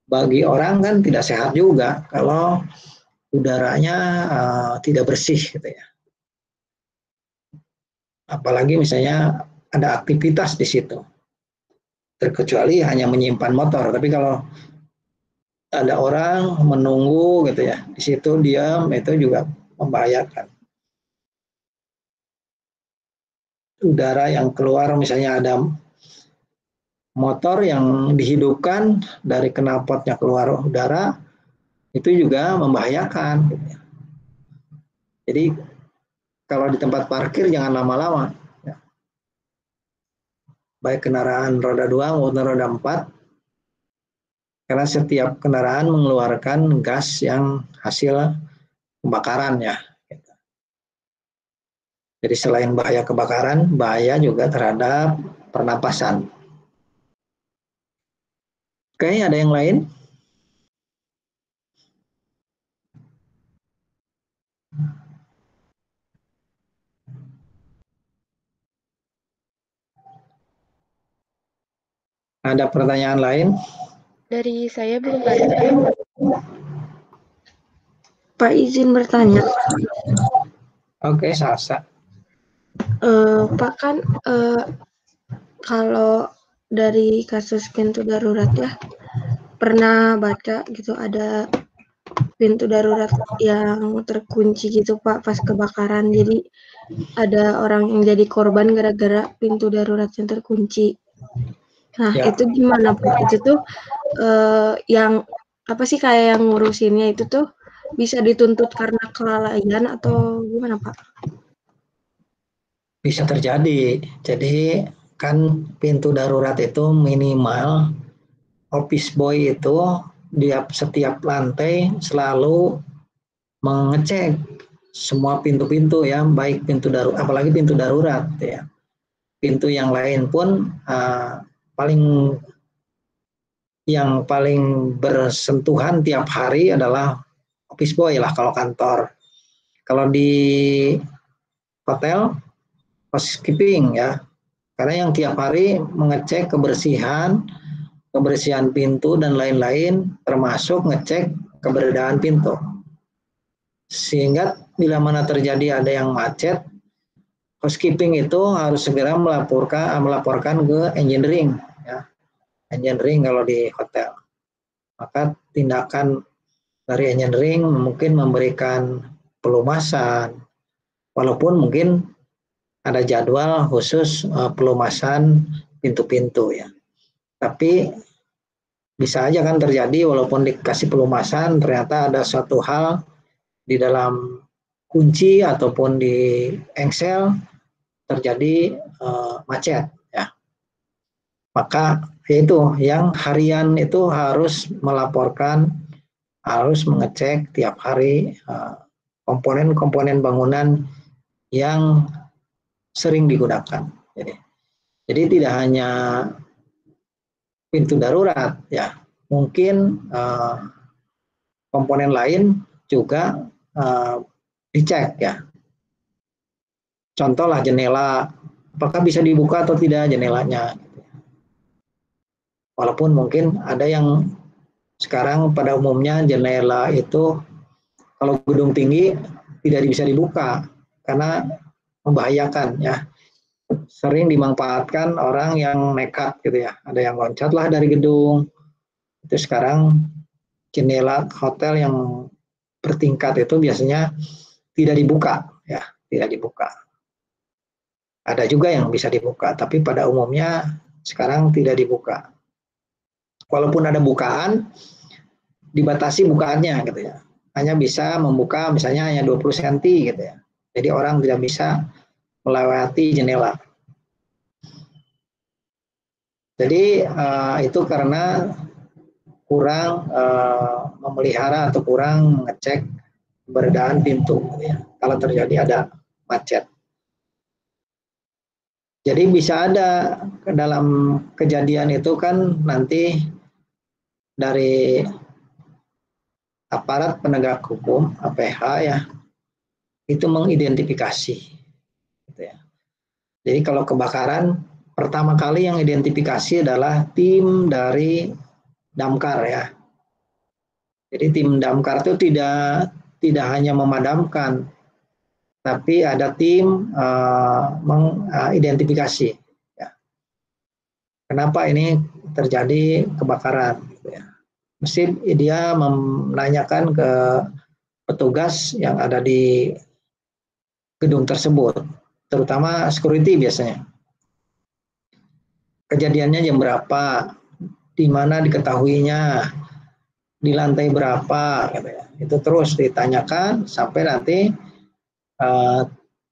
bagi orang kan tidak sehat juga kalau udaranya tidak bersih gitu ya. Apalagi misalnya ada aktivitas di situ. Terkecuali hanya menyimpan motor, tapi kalau ada orang menunggu gitu ya, di situ diam, itu juga membahayakan. Udara yang keluar, misalnya ada motor yang dihidupkan dari knalpotnya keluar udara, itu juga membahayakan. Jadi kalau di tempat parkir jangan lama-lama. Baik kendaraan roda 2 maupun roda 4, karena setiap kendaraan mengeluarkan gas yang hasil kebakaran ya. Jadi selain bahaya kebakaran, bahaya juga terhadap pernapasan. Oke, ada yang lain? Ada pertanyaan lain? Dari saya belum ada, Pak. Pak izin bertanya. Oke, Sasa. Pak kan kalau dari kasus pintu darurat ya, pernah baca gitu ada pintu darurat yang terkunci gitu Pak pas kebakaran. Jadi ada orang yang jadi korban gara-gara pintu darurat yang terkunci. Nah, Ya. itu gimana Pak? Itu tuh yang apa sih kayak yang ngurusinnya itu tuh bisa dituntut karena kelalaian atau gimana Pak? Bisa terjadi. Jadi kan pintu darurat itu minimal office boy itu setiap lantai selalu mengecek semua pintu-pintu ya, baik pintu darurat, apalagi pintu darurat ya. Pintu yang lain pun yang paling bersentuhan tiap hari adalah office boy lah kalau kantor. Kalau di hotel, housekeeping ya, karena yang tiap hari mengecek kebersihan pintu dan lain-lain, termasuk ngecek keberadaan pintu. Sehingga bila mana terjadi ada yang macet, housekeeping itu harus segera melaporkan ke engineering, ya. Engineering kalau di hotel. Maka tindakan dari engineering mungkin memberikan pelumasan, walaupun mungkin ada jadwal khusus pelumasan pintu-pintu ya. Tapi bisa aja kan terjadi walaupun dikasih pelumasan ternyata ada suatu hal di dalam kunci ataupun di engsel terjadi macet ya. Maka itu yang harian itu harus melaporkan, harus mengecek tiap hari komponen-komponen bangunan yang sering digunakan. Jadi tidak hanya pintu darurat ya, mungkin komponen lain juga dicek ya. Contoh lah jendela, apakah bisa dibuka atau tidak jendelanya. Walaupun mungkin ada yang sekarang pada umumnya jendela itu kalau gedung tinggi tidak bisa dibuka karena membahayakan ya. Sering dimanfaatkan orang yang nekat gitu ya. Ada yang loncat lah dari gedung. Itu sekarang jendela hotel yang bertingkat itu biasanya tidak dibuka ya, tidak dibuka. Ada juga yang bisa dibuka, tapi pada umumnya sekarang tidak dibuka. Walaupun ada bukaan, dibatasi bukaannya gitu ya. Hanya bisa membuka misalnya hanya 20 cm gitu ya. Jadi orang tidak bisa melewati jendela. Jadi itu karena kurang memelihara atau kurang mengecek keberadaan pintu gitu ya, kalau terjadi ada macet. Jadi bisa ada dalam kejadian itu kan nanti dari aparat penegak hukum APH ya itu mengidentifikasi gitu ya. Jadi kalau kebakaran pertama kali yang identifikasi adalah tim dari damkar ya. Jadi tim damkar itu tidak hanya memadamkan, tapi ada tim mengidentifikasi. Ya. Kenapa ini terjadi kebakaran? Gitu ya. Mesti dia menanyakan ke petugas yang ada di gedung tersebut, terutama security biasanya. Kejadiannya jam berapa? Di mana diketahuinya? Di lantai berapa? Gitu ya. Itu terus ditanyakan sampai nanti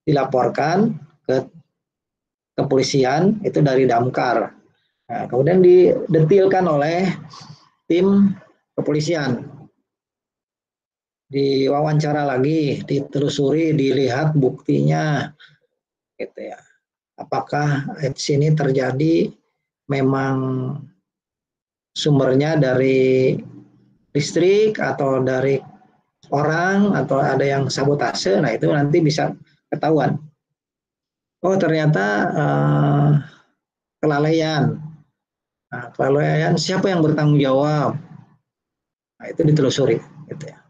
dilaporkan ke kepolisian itu dari damkar. Nah, kemudian didetilkan oleh tim kepolisian. Diwawancara lagi, ditelusuri, dilihat buktinya, gitu ya. Apakah di sini terjadi memang sumbernya dari listrik atau dari orang atau ada yang sabotase? Nah itu nanti bisa ketahuan. Oh ternyata kelalaian. Nah, kelalaian siapa yang bertanggung jawab? Nah, itu ditelusuri gitu ya.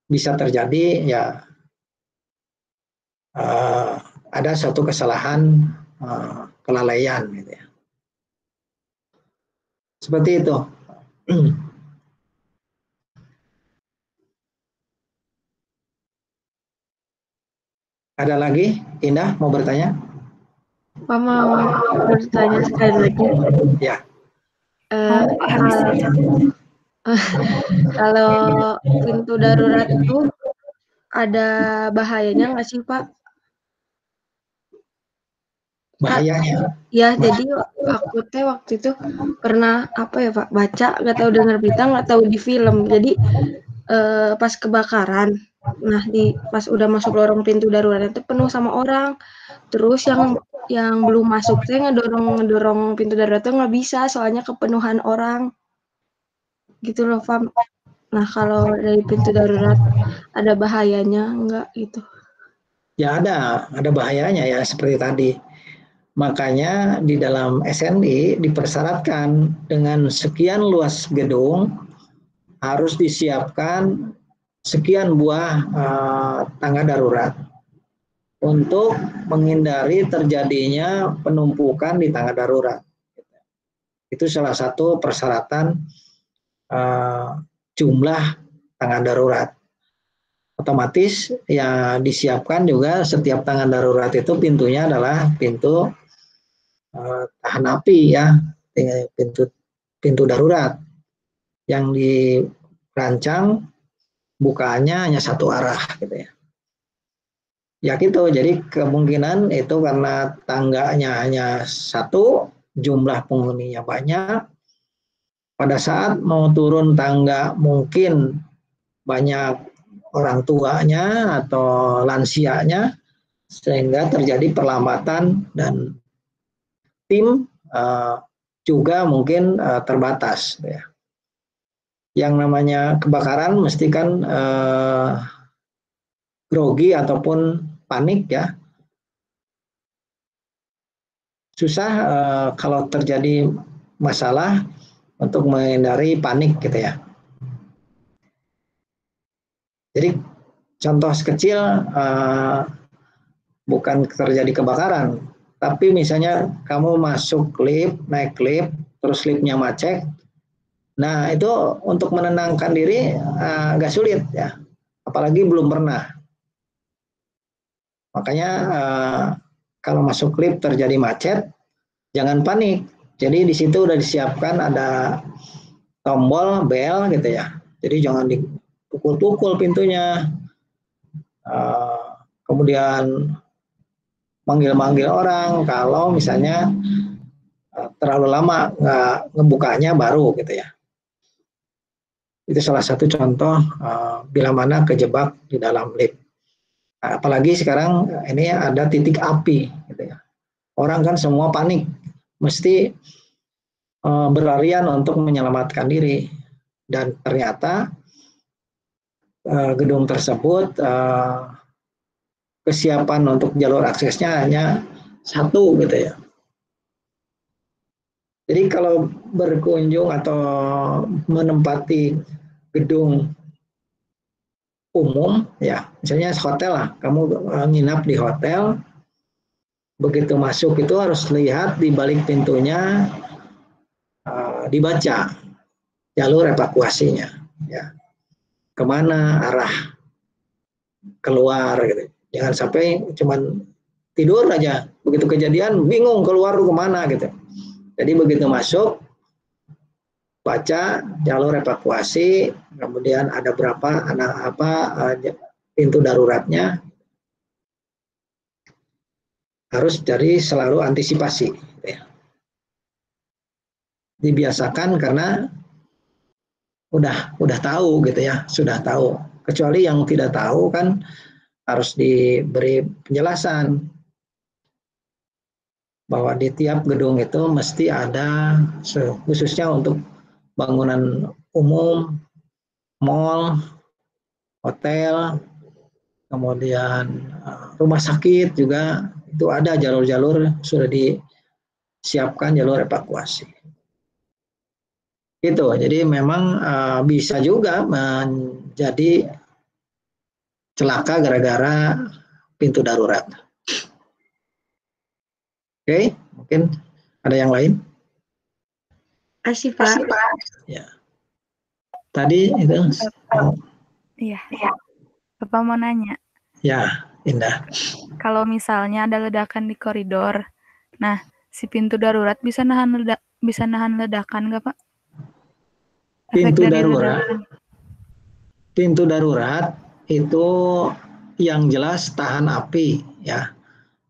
bisa terjadi ya ada suatu kesalahan kelalaian gitu ya. Seperti itu. Ada lagi, Indah mau bertanya? Pak mau bertanya sekali lagi. Ya. Kalau pintu darurat itu ada bahayanya nggak sih Pak? Bahayanya? Ya, jadi aku teh waktu itu pernah apa ya Pak, baca, nggak tahu dengar berita, nggak tahu di film. Jadi pas kebakaran, nah pas udah masuk lorong pintu darurat itu penuh sama orang. Terus yang belum masuk teh ngedorong pintu darurat tuh nggak bisa, soalnya kepenuhan orang. Gitu loh, Pak. Nah, kalau dari pintu darurat ada bahayanya nggak gitu? Ya ada bahayanya ya seperti tadi. Makanya di dalam SNI dipersyaratkan dengan sekian luas gedung harus disiapkan sekian buah tangga darurat untuk menghindari terjadinya penumpukan di tangga darurat. Itu salah satu persyaratan jumlah tangga darurat. Otomatis ya disiapkan juga setiap tangga darurat itu pintunya adalah pintu tahan api ya, pintu darurat yang dirancang bukaannya hanya satu arah gitu ya. Ya gitu, jadi kemungkinan itu karena tangganya hanya satu, jumlah penghuninya banyak, pada saat mau turun tangga mungkin banyak orang tuanya atau lansianya, sehingga terjadi perlambatan dan tim juga mungkin terbatas. Ya. Yang namanya kebakaran mesti kan grogi ataupun panik ya. Susah kalau terjadi masalah untuk menghindari panik gitu ya. Jadi contoh kecil bukan terjadi kebakaran, tapi misalnya kamu masuk lift, naik lift, terus liftnya macet. Nah itu untuk menenangkan diri agak sulit ya, apalagi belum pernah. Makanya kalau masuk lift terjadi macet, jangan panik. Jadi di situ udah disiapkan ada tombol bel gitu ya. Jadi jangan dipukul-pukul pintunya. Kemudian manggil-manggil orang kalau misalnya terlalu lama nggak ngebukanya baru gitu ya. Itu salah satu contoh bila mana kejebak di dalam lift. Apalagi sekarang ini ada titik api gitu ya. Orang kan semua panik, mesti berlarian untuk menyelamatkan diri, dan ternyata gedung tersebut kesiapan untuk jalur aksesnya hanya satu gitu ya. Jadi kalau berkunjung atau menempati gedung umum ya, misalnya hotel lah, kamu nginap di hotel, begitu masuk itu harus lihat di balik pintunya dibaca jalur evakuasinya ya, kemana arah keluar gitu. Jangan sampai cuman tidur aja, begitu kejadian bingung keluar kemana gitu. Jadi begitu masuk baca jalur evakuasi, kemudian ada berapa pintu daruratnya, harus dari selalu antisipasi. Ya. Dibiasakan karena udah tahu gitu ya, sudah tahu. Kecuali yang tidak tahu kan harus diberi penjelasan bahwa di tiap gedung itu mesti ada, khususnya untuk bangunan umum, mall, hotel, kemudian rumah sakit juga, itu ada jalur-jalur sudah disiapkan jalur evakuasi. Itu, jadi memang bisa juga menjadi celaka gara-gara pintu darurat. Oke, mungkin ada yang lain? Asih, Pak. Ya. Tadi itu. Iya. Bapak mau nanya. Ya, Indah. Kalau misalnya ada ledakan di koridor, nah si pintu darurat bisa nahan ledakan nggak, Pak? Efek Pintu dari darurat. ledakan. Pintu darurat itu yang jelas tahan api, ya.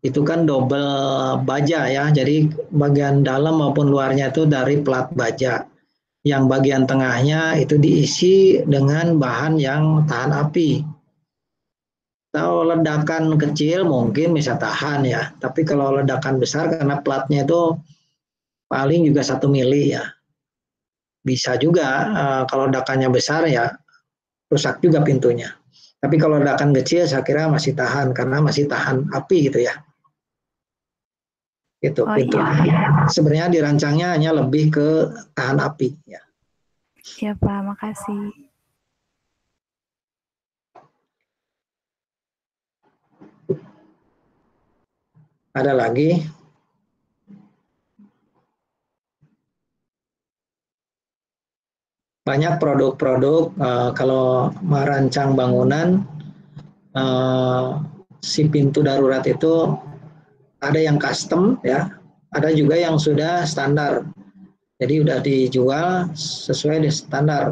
Itu kan double baja ya, jadi bagian dalam maupun luarnya itu dari plat baja. Yang bagian tengahnya itu diisi dengan bahan yang tahan api. Kalau ledakan kecil mungkin bisa tahan ya, tapi kalau ledakan besar karena platnya itu paling juga 1 mili ya, bisa juga kalau ledakannya besar ya rusak juga pintunya. Tapi kalau ledakan kecil saya kira masih tahan karena masih tahan api gitu ya. Itu pintu. Iya. Sebenarnya dirancangnya hanya lebih ke tahan api ya. Iya, Pak, makasih. Ada lagi? Banyak produk-produk kalau merancang bangunan si pintu darurat itu ada yang custom ya, ada juga yang sudah standar. Jadi udah dijual sesuai dengan standar.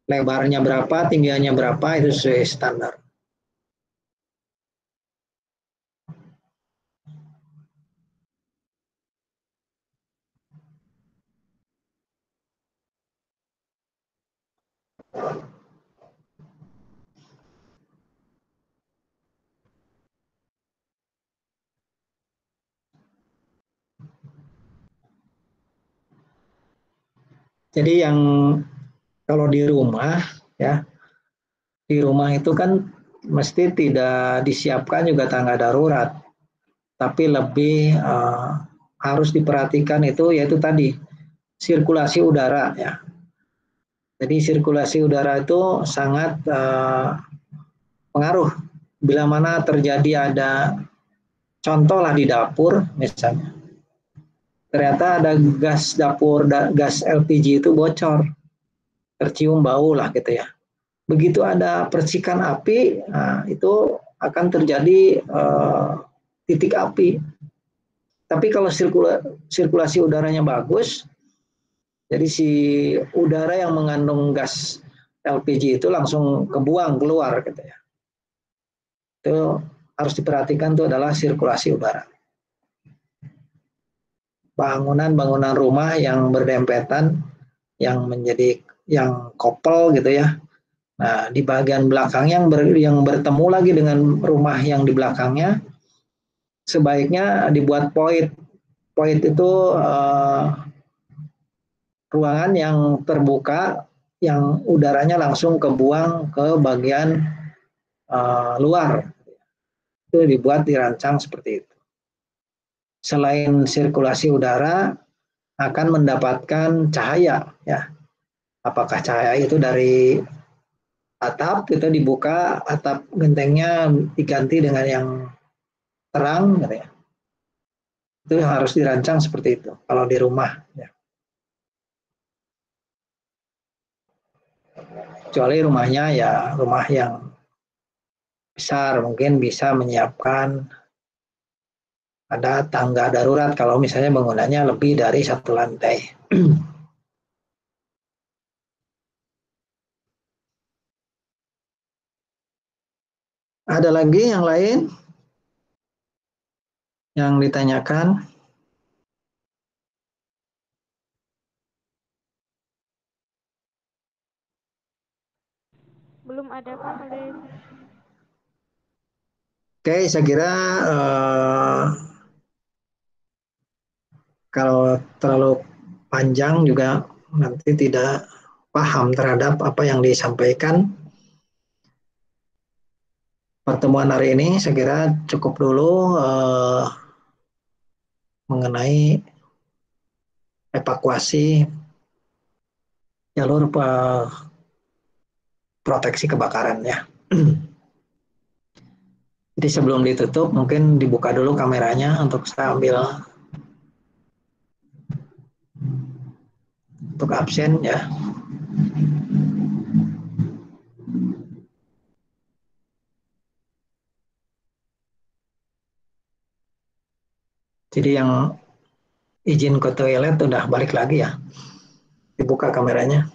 Lebarnya berapa, tingginya berapa itu sesuai standar. Jadi yang kalau di rumah ya, di rumah itu kan mesti tidak disiapkan juga tangga darurat, tapi lebih harus diperhatikan itu yaitu tadi sirkulasi udara ya. Jadi sirkulasi udara itu sangat pengaruh bila mana terjadi ada contoh lah di dapur misalnya. Ternyata ada gas dapur, gas LPG itu bocor, tercium bau lah gitu ya. Begitu ada percikan api, nah, itu akan terjadi titik api. Tapi kalau sirkulasi udaranya bagus, jadi si udara yang mengandung gas LPG itu langsung kebuang keluar gitu ya. Itu harus diperhatikan itu adalah sirkulasi udara. Bangunan-bangunan rumah yang berdempetan, yang menjadi yang kopel gitu ya. Nah, di bagian belakangnya yang bertemu lagi dengan rumah yang di belakangnya, sebaiknya dibuat void. Void itu ruangan yang terbuka, yang udaranya langsung kebuang ke bagian luar. Itu dirancang seperti itu. Selain sirkulasi udara, akan mendapatkan cahaya ya. Apakah cahaya itu dari atap kita dibuka, atap gentengnya diganti dengan yang terang gitu ya. Itu harus dirancang seperti itu kalau di rumah ya. Kecuali rumahnya ya rumah yang besar, mungkin bisa menyiapkan ada tangga darurat kalau misalnya bangunannya lebih dari 1 lantai. Ada lagi yang lain yang ditanyakan? Belum ada, Pak. Oke, saya kira kalau terlalu panjang juga nanti tidak paham terhadap apa yang disampaikan. Pertemuan hari ini saya kira cukup dulu mengenai evakuasi jalur proteksi kebakaran ya. Jadi sebelum ditutup mungkin dibuka dulu kameranya untuk saya ambil untuk absen ya. Jadi yang izin ke toilet udah balik lagi ya. Dibuka kameranya.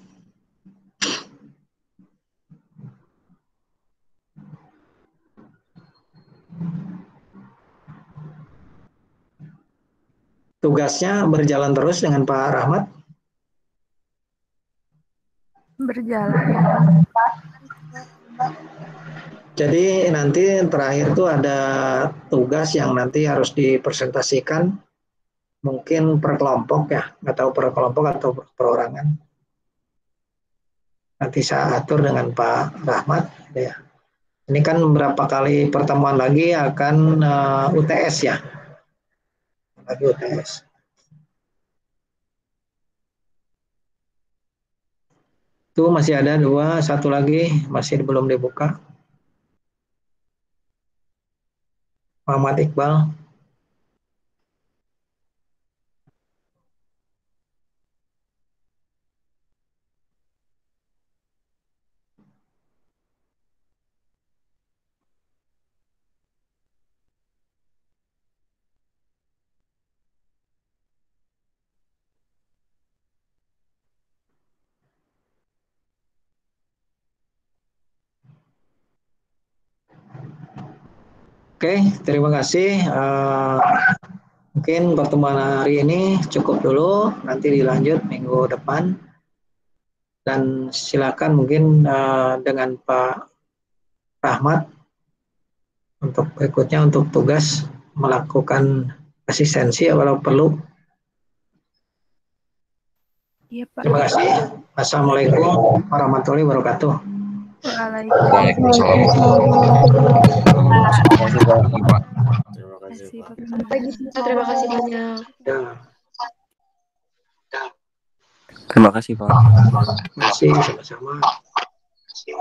Tugasnya berjalan terus dengan Pak Rahmat. Berjalan. Jadi nanti terakhir tuh ada tugas yang nanti harus dipresentasikan mungkin per kelompok ya, atau per kelompok atau per perorangan. Nanti saya atur dengan Pak Rahmat ya. Ini kan berapa kali pertemuan lagi akan UTS ya. Lagi UTS. Tuh masih ada dua, satu lagi masih belum dibuka. Muhammad Iqbal. Oke, terima kasih. Mungkin pertemuan hari ini cukup dulu, nanti dilanjut minggu depan. Dan silakan mungkin dengan Pak Rahmat untuk berikutnya untuk tugas melakukan asistensi kalau perlu. Iya, Pak. Terima kasih. Assalamualaikum warahmatullahi wabarakatuh. Waalaikumsalam. Terima kasih, Pak. Terima kasih banyak. Ya, Terima kasih, Pak. terima kasih sama-sama.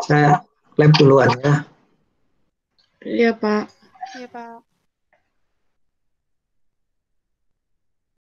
Saya lab duluan ya. Iya, Pak. Iya, Pak.